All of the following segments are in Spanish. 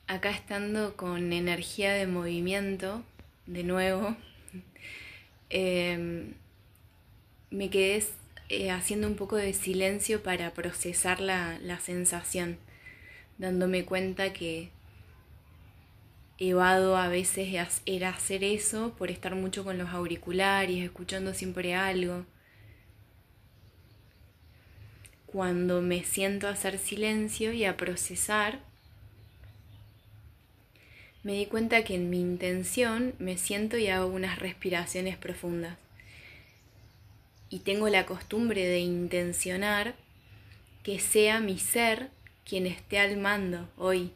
Acá estando con energía de movimiento, de nuevo, eh, me quedé haciendo un poco de silencio para procesar la sensación, dándome cuenta que evado a veces era hacer eso por estar mucho con los auriculares, escuchando siempre algo. Cuando me siento a hacer silencio y a procesar, me di cuenta que en mi intención me siento y hago unas respiraciones profundas. Y tengo la costumbre de intencionar que sea mi ser quien esté al mando hoy.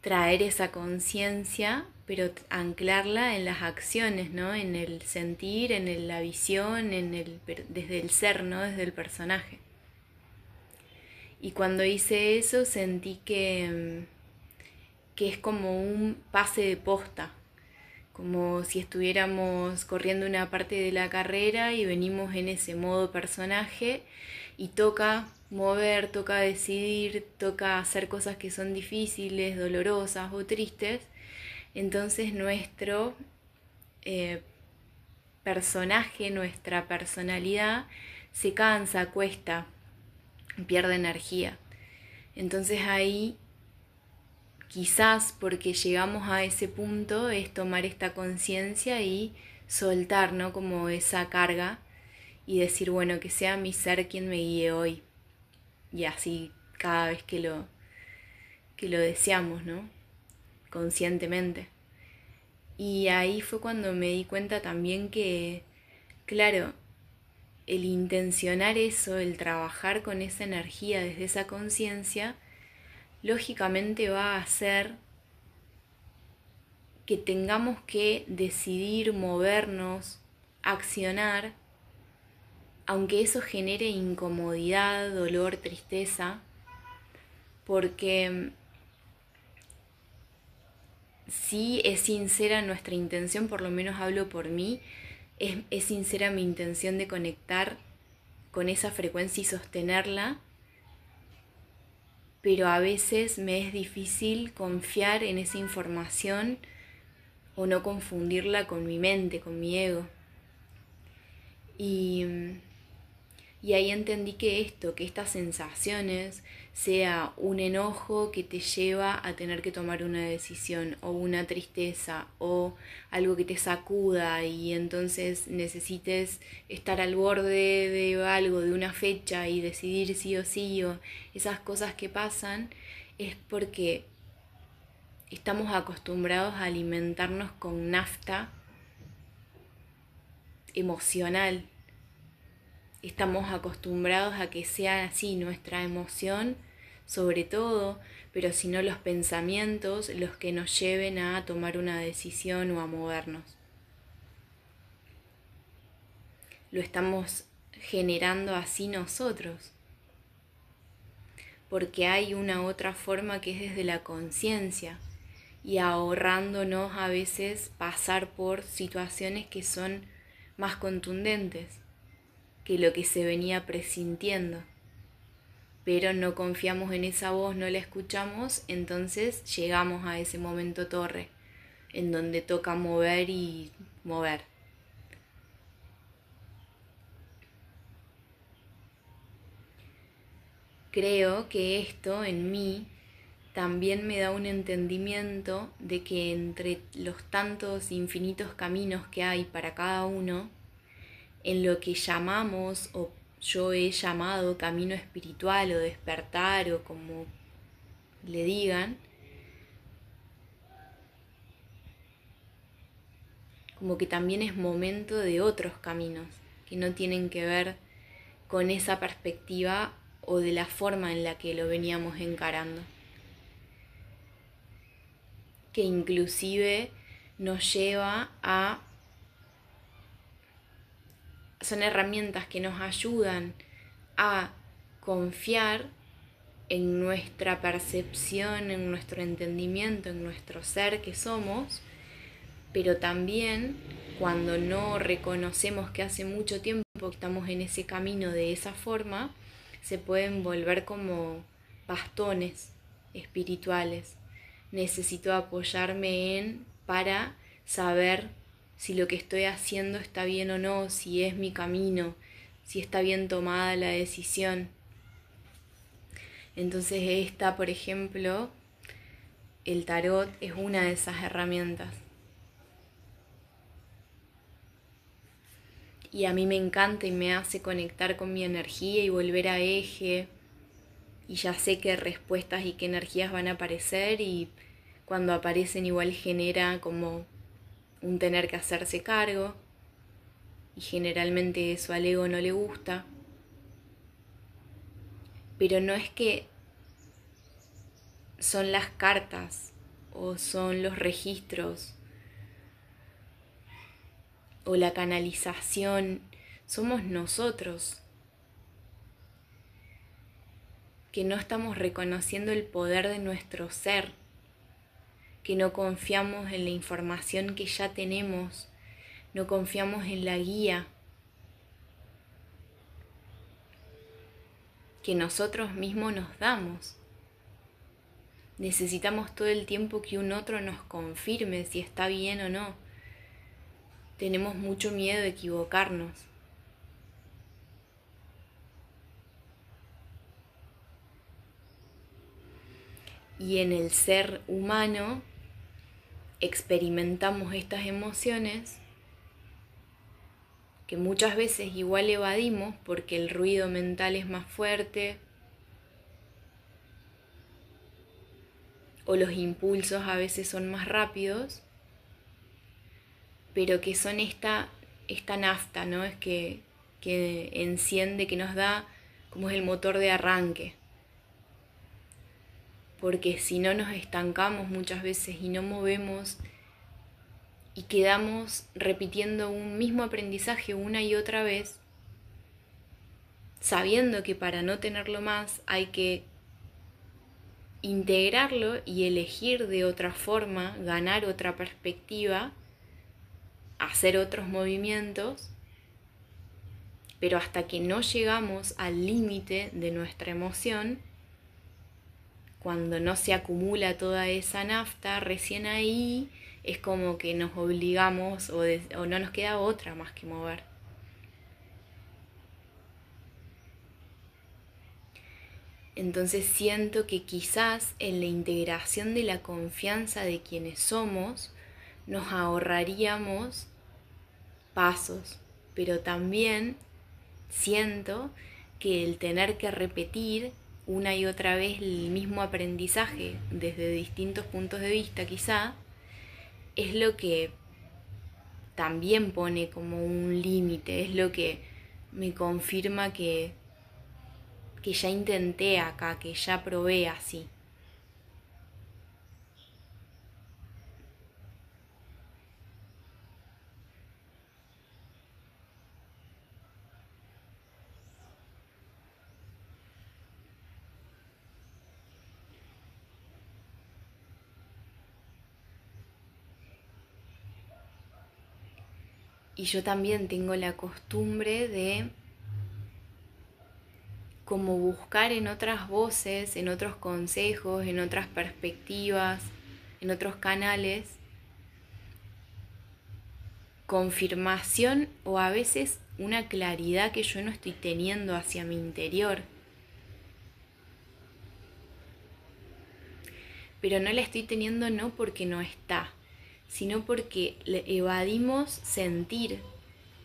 Traer esa conciencia, pero anclarla en las acciones, ¿no? En el sentir, en la visión, desde el ser, ¿no? Desde el personaje. Y cuando hice eso sentí que es como un pase de posta, como si estuviéramos corriendo una parte de la carrera y venimos en ese modo personaje y toca mover, toca decidir, toca hacer cosas que son difíciles, dolorosas o tristes. Entonces nuestro personaje, nuestra personalidad se cansa, cuesta, pierde energía. Entonces ahí quizás porque llegamos a ese punto es tomar esta conciencia y soltar, ¿no? Como esa carga y decir, bueno, que sea mi ser quien me guíe hoy. Y así cada vez que lo deseamos, ¿no? Conscientemente. Y ahí fue cuando me di cuenta también que, claro, el intencionar eso, el trabajar con esa energía desde esa conciencia, lógicamente va a hacer que tengamos que decidir, movernos, accionar, aunque eso genere incomodidad, dolor, tristeza, porque si es sincera nuestra intención, por lo menos hablo por mí, es sincera mi intención de conectar con esa frecuencia y sostenerla, pero a veces me es difícil confiar en esa información o no confundirla con mi mente, con mi ego. Y ahí entendí que estas sensaciones, sea un enojo que te lleva a tener que tomar una decisión, o una tristeza, o algo que te sacuda y entonces necesites estar al borde de algo, de una fecha y decidir sí o sí, o esas cosas que pasan, es porque estamos acostumbrados a alimentarnos con nafta emocional. Estamos acostumbrados a que sea así nuestra emoción, sobre todo, pero si no los pensamientos los que nos lleven a tomar una decisión o a movernos. Lo estamos generando así nosotros, porque hay una otra forma que es desde la conciencia y ahorrándonos a veces pasar por situaciones que son más contundentes que lo que se venía presintiendo. Pero no confiamos en esa voz, no la escuchamos, entonces llegamos a ese momento torre, en donde toca mover y mover. Creo que esto en mí también me da un entendimiento de que entre los tantos infinitos caminos que hay para cada uno, en lo que llamamos o yo he llamado camino espiritual o despertar o como le digan, como que también es momento de otros caminos que no tienen que ver con esa perspectiva o de la forma en la que lo veníamos encarando, que inclusive nos lleva a... son herramientas que nos ayudan a confiar en nuestra percepción, en nuestro entendimiento, en nuestro ser que somos, pero también cuando no reconocemos que hace mucho tiempo que estamos en ese camino de esa forma, se pueden volver como bastones espirituales necesito apoyarme en para saber si lo que estoy haciendo está bien o no, si es mi camino, si está bien tomada la decisión. Entonces esta, por ejemplo, el tarot es una de esas herramientas. Y a mí me encanta y me hace conectar con mi energía y volver a eje. Y ya sé qué respuestas y qué energías van a aparecer, y cuando aparecen igual genera como un tener que hacerse cargo. Y generalmente eso al ego no le gusta. Pero no es que son las cartas o son los registros o la canalización, somos nosotros que no estamos reconociendo el poder de nuestro ser, que no confiamos en la información que ya tenemos, no confiamos en la guía que nosotros mismos nos damos. Necesitamos todo el tiempo que un otro nos confirme si está bien o no. Tenemos mucho miedo de equivocarnos. Y en el ser humano experimentamos estas emociones que muchas veces igual evadimos porque el ruido mental es más fuerte o los impulsos a veces son más rápidos, pero que son esta nafta, ¿no? Es que enciende, que nos da como es el motor de arranque. Porque si no nos estancamos muchas veces y no movemos y quedamos repitiendo un mismo aprendizaje una y otra vez, sabiendo que para no tenerlo más hay que integrarlo y elegir de otra forma, ganar otra perspectiva, hacer otros movimientos, pero hasta que no llegamos al límite de nuestra emoción, cuando no se acumula toda esa nafta, recién ahí es como que nos obligamos o no nos queda otra más que mover. Entonces siento que quizás en la integración de la confianza de quienes somos nos ahorraríamos pasos, pero también siento que el tener que repetir una y otra vez el mismo aprendizaje desde distintos puntos de vista quizá, es lo que también pone como un límite, es lo que me confirma que ya intenté acá, que ya probé así. Y yo también tengo la costumbre de como buscar en otras voces, en otros consejos, en otras perspectivas, en otros canales, confirmación o a veces una claridad que yo no estoy teniendo hacia mi interior. Pero no la estoy teniendo no porque no está, sino porque le evadimos sentir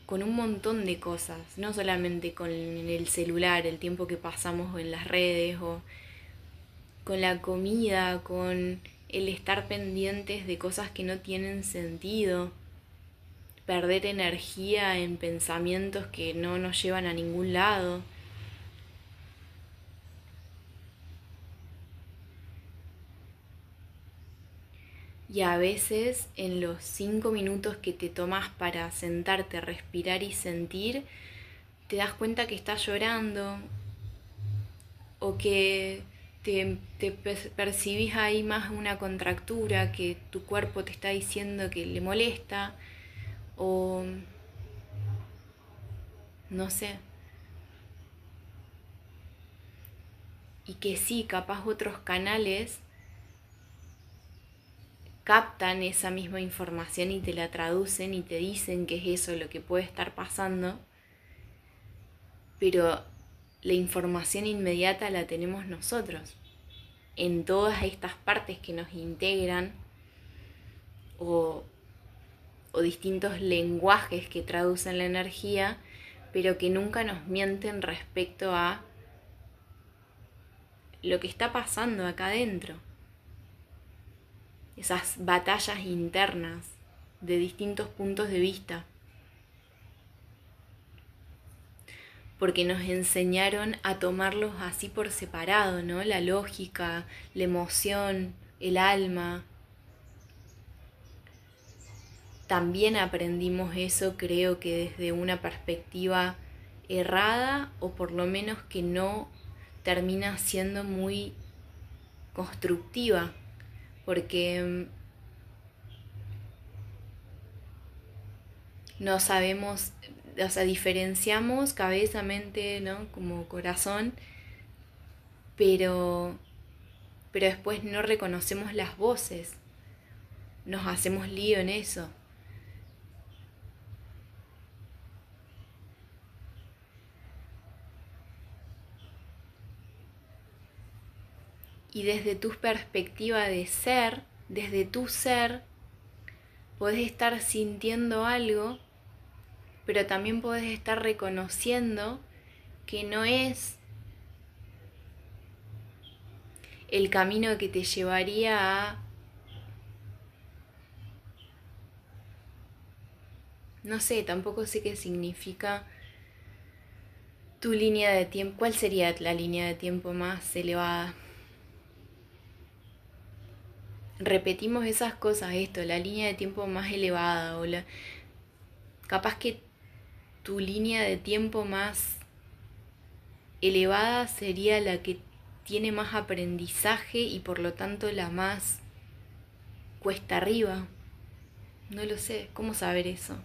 con un montón de cosas, no solamente con el celular, el tiempo que pasamos en las redes, o con la comida, con el estar pendientes de cosas que no tienen sentido, perder energía en pensamientos que no nos llevan a ningún lado. Y a veces en los 5 minutos que te tomas para sentarte, respirar y sentir, te das cuenta que estás llorando o que te percibís ahí más una contractura, que tu cuerpo te está diciendo que le molesta, o no sé. Y que sí, capaz otros canales captan esa misma información y te la traducen y te dicen que es eso lo que puede estar pasando, pero la información inmediata la tenemos nosotros, en todas estas partes que nos integran o distintos lenguajes que traducen la energía, pero que nunca nos mienten respecto a lo que está pasando acá adentro. Esas batallas internas de distintos puntos de vista. Porque nos enseñaron a tomarlos así por separado, ¿no? La lógica, la emoción, el alma. También aprendimos eso, creo que desde una perspectiva errada, o por lo menos que no termina siendo muy constructiva, porque no sabemos, o sea, diferenciamos cabeza, mente, ¿no? Como corazón, pero después no reconocemos las voces, nos hacemos lío en eso. Y desde tu perspectiva de ser, desde tu ser, podés estar sintiendo algo, pero también podés estar reconociendo que no es el camino que te llevaría a, no sé, tampoco sé qué significa tu línea de tiempo. ¿Cuál sería la línea de tiempo más elevada? Repetimos esas cosas, esto, la línea de tiempo más elevada, o capaz que tu línea de tiempo más elevada sería la que tiene más aprendizaje y por lo tanto la más cuesta arriba. No lo sé, ¿cómo saber eso?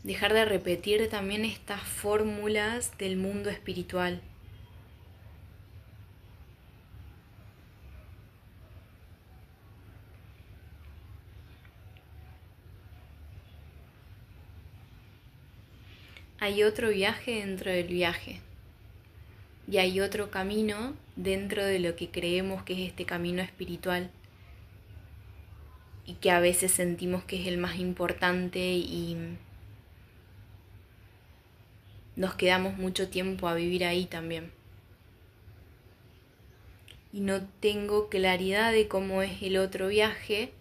Dejar de repetir también estas fórmulas del mundo espiritual. Hay otro viaje dentro del viaje. Y hay otro camino dentro de lo que creemos que es este camino espiritual. Y que a veces sentimos que es el más importante y nos quedamos mucho tiempo a vivir ahí también. Y no tengo claridad de cómo es el otro viaje.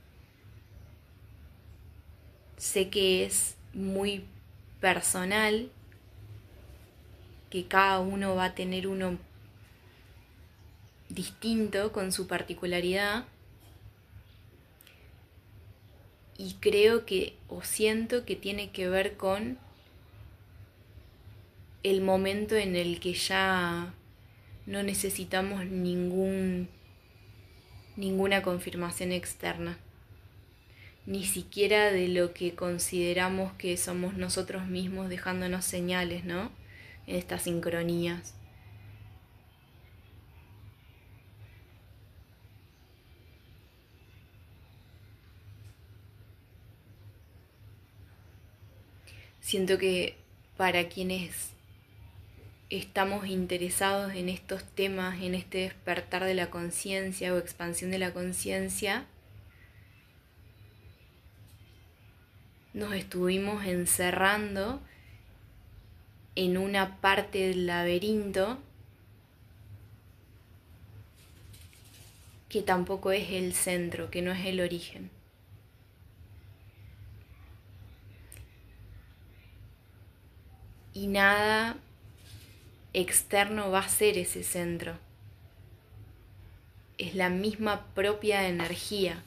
Sé que es muy personal, que cada uno va a tener uno distinto con su particularidad, y creo que, o siento que tiene que ver con el momento en el que ya no necesitamos ninguna confirmación externa, ni siquiera de lo que consideramos que somos nosotros mismos dejándonos señales, ¿no? En estas sincronías. Siento que para quienes estamos interesados en estos temas, en este despertar de la conciencia o expansión de la conciencia, nos estuvimos encerrando en una parte del laberinto que tampoco es el centro, que no es el origen. Y nada externo va a ser ese centro. Es la misma propia energía.